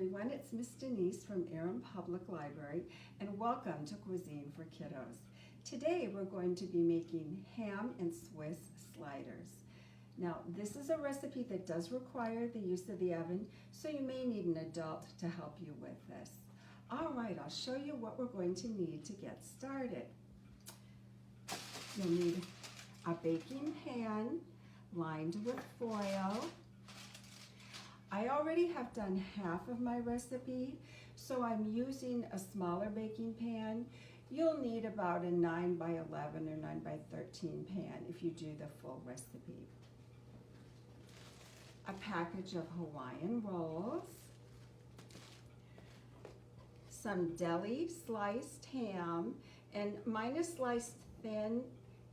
everyone, it's Miss Denise from Erin Public Library and welcome to Cuisine for Kiddos. Today we're going to be making ham and Swiss sliders. Now this is a recipe that does require the use of the oven, so you may need an adult to help you with this. Alright, I'll show you what we're going to need to get started. You'll need a baking pan lined with foil. I already have done half of my recipe, so I'm using a smaller baking pan. You'll need about a 9 by 11 or 9 by 13 pan if you do the full recipe. A package of Hawaiian rolls, some deli sliced ham, and mine is sliced thin,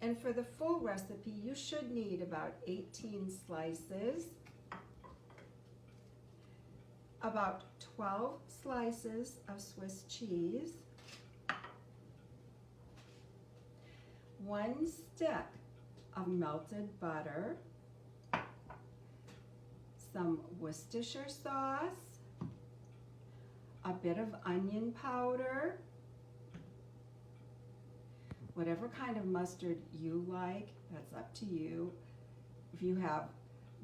and for the full recipe you should need about 18 slices. About 12 slices of Swiss cheese, 1 stick of melted butter, some Worcestershire sauce, a bit of onion powder, whatever kind of mustard you like, that's up to you. If you have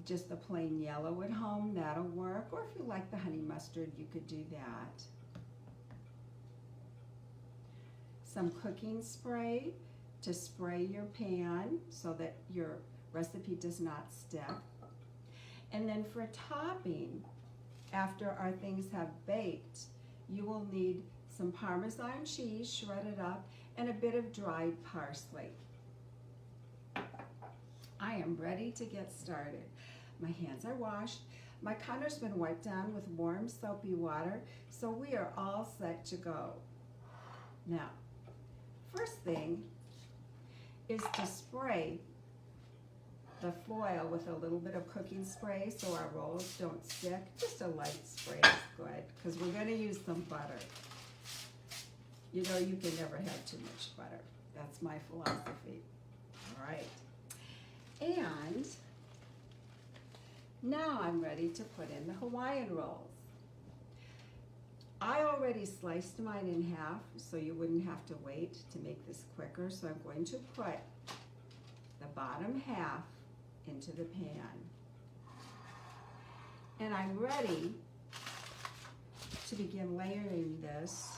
just the plain yellow at home, that'll work, or if you like the honey mustard, you could do that. Some cooking spray to spray your pan so that your recipe does not stick. And then for topping, after our things have baked, you will need some Parmesan cheese shredded up and a bit of dried parsley. I am ready to get started. My hands are washed. My counter's been wiped down with warm soapy water, so we are all set to go. Now, first thing is to spray the foil with a little bit of cooking spray so our rolls don't stick. Just a light spray is good because we're going to use some butter. You know, you can never have too much butter. That's my philosophy. All right. And now I'm ready to put in the Hawaiian rolls. I already sliced mine in half so you wouldn't have to wait to make this quicker. So I'm going to put the bottom half into the pan. And I'm ready to begin layering this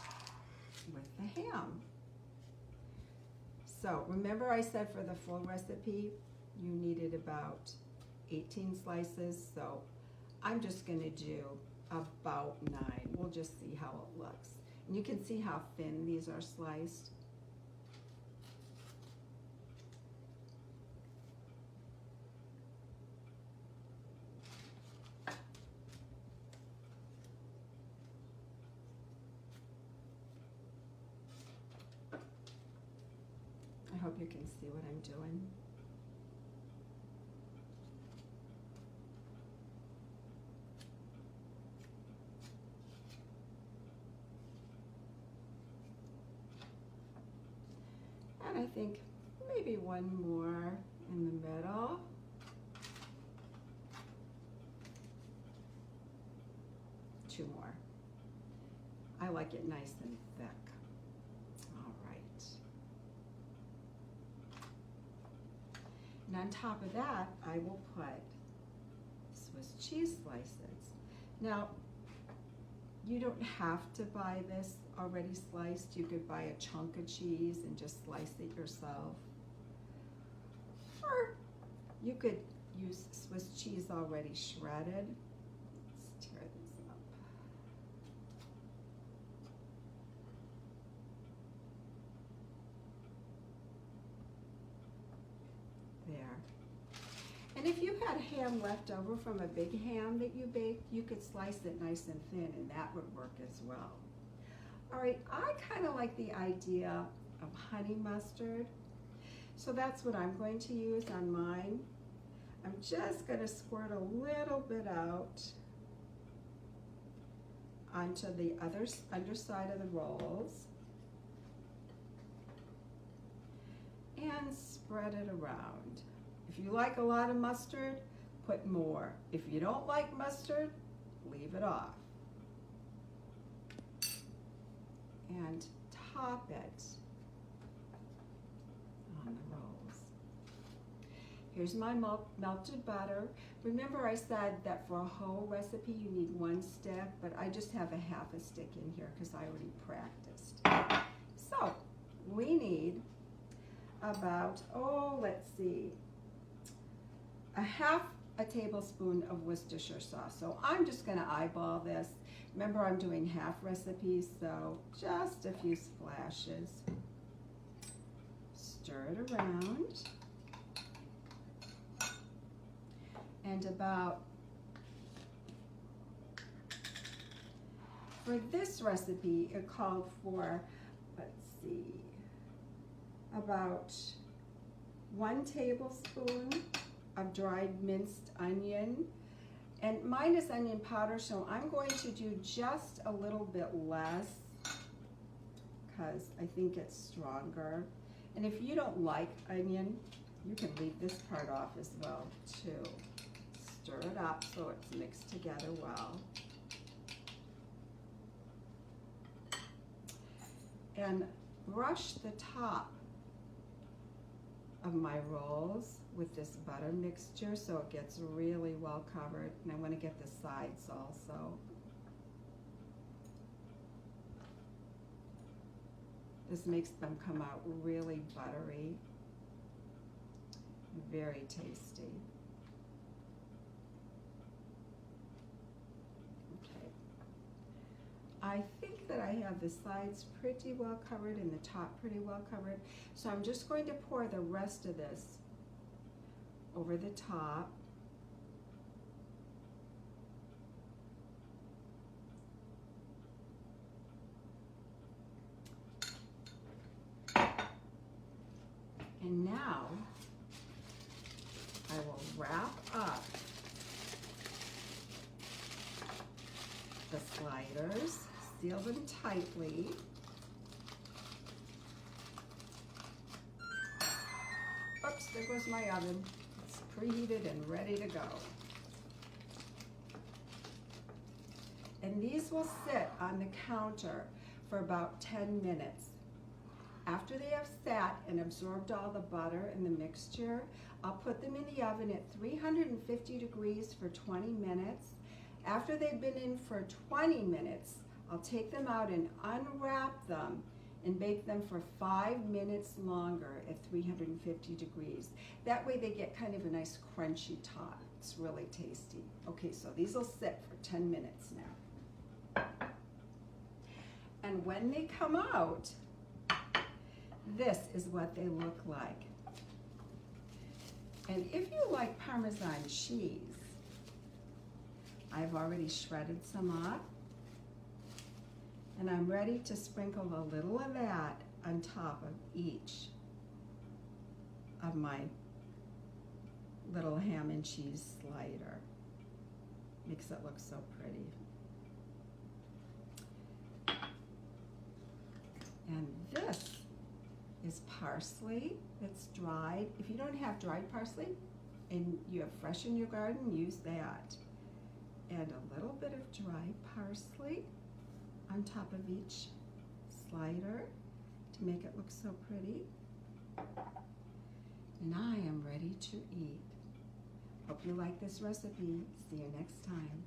with the ham. So remember I said for the full recipe, you needed about 18 slices, so I'm just going to do about 9. We'll just see how it looks. And you can see how thin these are sliced. I hope you can see what I'm doing. And I think maybe one more in the middle. Two more. I like it nice and thick. All right. And on top of that, I will put Swiss cheese slices. Now, you don't have to buy this already sliced. You could buy a chunk of cheese and just slice it yourself. Or you could use Swiss cheese already shredded. Let's tear this up. There. And if you had ham left over from a big ham that you baked, you could slice it nice and thin and that would work as well. All right, I kind of like the idea of honey mustard, so that's what I'm going to use on mine. I'm just going to squirt a little bit out onto the underside of the rolls and spread it around. If you like a lot of mustard, put more. If you don't like mustard, leave it off. and top it on the rolls. Here's my melted butter. Remember I said that for a whole recipe you need 1 stick, but I just have a half a stick in here because I already practiced. So we need about, let's see, a half a tablespoon of Worcestershire sauce. So I'm just going to eyeball this. Remember I'm doing half recipes, so just a few splashes. Stir it around. And about, for this recipe, it called for, let's see, about 1 tablespoon of dried minced onion. And mine is onion powder, so I'm going to do just a little bit less because I think it's stronger. And if you don't like onion, you can leave this part off as well too. Stir it up so it's mixed together well. And brush the top of my rolls with this butter mixture so it gets really well covered. And I want to get the sides also. This makes them come out really buttery, very tasty. Okay. I think that I have the sides pretty well covered and the top pretty well covered. So I'm just going to pour the rest of this over the top. And now I will wrap up the sliders, seal them tightly. Oops, there goes my oven. It's preheated and ready to go. And these will sit on the counter for about 10 minutes. After they have sat and absorbed all the butter and the mixture, I'll put them in the oven at 350 degrees for 20 minutes. After they've been in for 20 minutes, I'll take them out and unwrap them and bake them for 5 minutes longer at 350 degrees. That way they get kind of a nice crunchy top. It's really tasty. Okay, so these will sit for 10 minutes now. And when they come out, this is what they look like. And if you like Parmesan cheese, I've already shredded some up. And I'm ready to sprinkle a little of that on top of each of my little ham and cheese slider. Makes it look so pretty. And this is parsley that's dried. If you don't have dried parsley and you have fresh in your garden, use that. And a little bit of dried parsley on top of each slider to make it look so pretty. And I am ready to eat. Hope you like this recipe. See you next time.